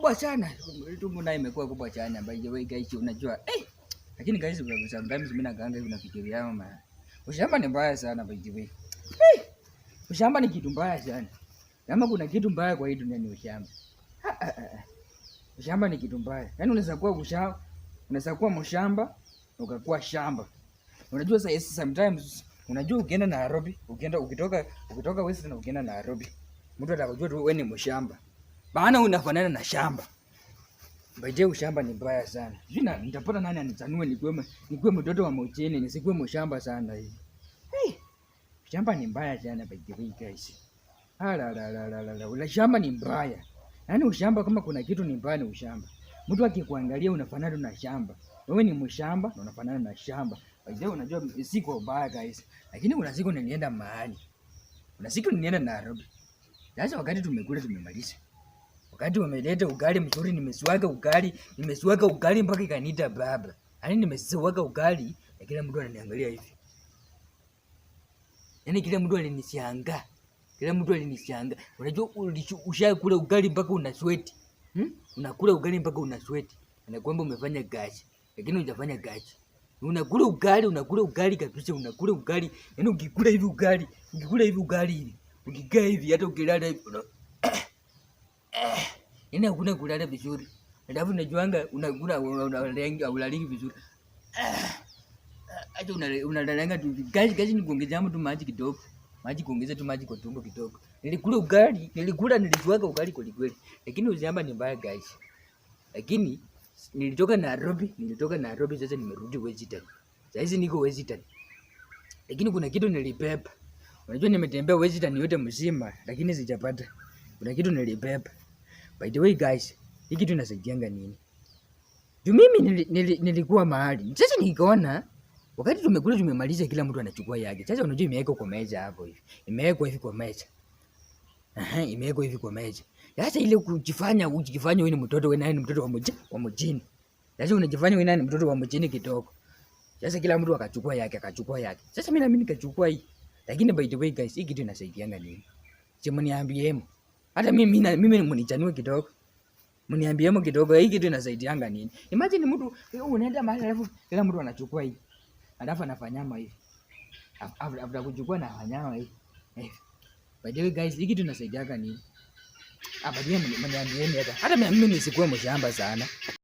kubwa sana. Tumbo nayo imekuwa kubwa sana by the way guys, unajua. Lakini guys, sometimes mimi nakaanga hivi nafikiria mama. Ushamba ni mbaya sana by the way. Ushamba ni kitu mbaya sana. Kama kuna kitu mbaya kwa hii dunia ni ushamba. Ushamba ni kitu mbaya. Yaani unaweza kuwa mshamba ukakuwa shamba. Unajua sasa sometimes unajua ukienda Nairobi, ukitoka Western ukienda Nairobi, mtu atakujua tu wewe ni mshamba. Maana unafanana na shamba. Baadaye ushamba ni mbaya sana. Jina nitapata nani anitanue nikuwe mtoto wa Mocheni, nisikuwe mshamba sana hivi. Shamba ni mbaya sana by the way guys. Shamba ni mbaya. Yaani ushamba kama kuna kitu ni mbaya ni ushamba. Mtu akikuangalia unafanana na shamba. Wewe ni mshamba na unafanana na shamba. By the way unajua si kwa ubaya guys. Lakini kuna siku nilienda mahali. Kuna siku nilienda Nairobi. Sasa wakati tumekula tumemaliza. Wakati wameleta ugali mzuri nimeswaga ugali mpaka ikaniita baba. Yaani nimeswaga ugali na kila mtu ananiangalia hivi. Yaani kila mtu alinishangaa. Unajua ushakula ugali mpaka una sweat. Unakula ugali mpaka una sweat. Anakuambia umefanya kazi. Lakini hujafanya kazi. Unakula ugali kabisa, unakula ugali. Yaani ukikula hivi ugali hivi. Ukikaa hivi hata ukilala hivi. Yaani hakuna kulala vizuri. Alafu unajuanga unakula unalaliki vizuri. Acha unalalanga tu. Kazi ni kuongeza tu maji kidogo. Kuongeza tu maji kwa tumbo kidogo. Nilijuaga ugali kweli. Lakini ushamba ni mbaya guys. Lakini nilitoka Nairobi sasa nimerudi Western. Sasa hizi niko Western. Lakini kuna kitu nilibeba. Unajua nimetembea Western yote mzima lakini sijapata. Kuna kitu nilibeba. By the way guys, hii kitu inasaidianga nini? Juu mimi nilikuwa mahali. Sasa nikaona wakati tumekula tumemaliza kila mtu anachukua yake. Sasa unajua imewekwa kwa meza hapo hivi. Imewekwa hivi kwa meza. Sasa ile ukijifanya wewe ni mtoto, wewe ni mtoto wa mjini. Sasa unajifanya wewe ni mtoto wa mjini kidogo. Sasa kila mtu akachukua yake. Sasa mimi na mimi nikachukua hii. Lakini by the way guys, hii kitu inasaidianga nini? Si mniambiemo. Hata mimi mnichanue kidogo. Mniambiemo kidogo hii kitu inasaidianga nini? Imagine mtu unaenda mahali alafu kila mtu anachukua hii. Alafu anafanyama hivi. After kuchukua na wanyama hivi. By the way guys, hii kitu inasaidianga nini? Baadaye mniambieni hata mimi nisikuwe mshamba sana.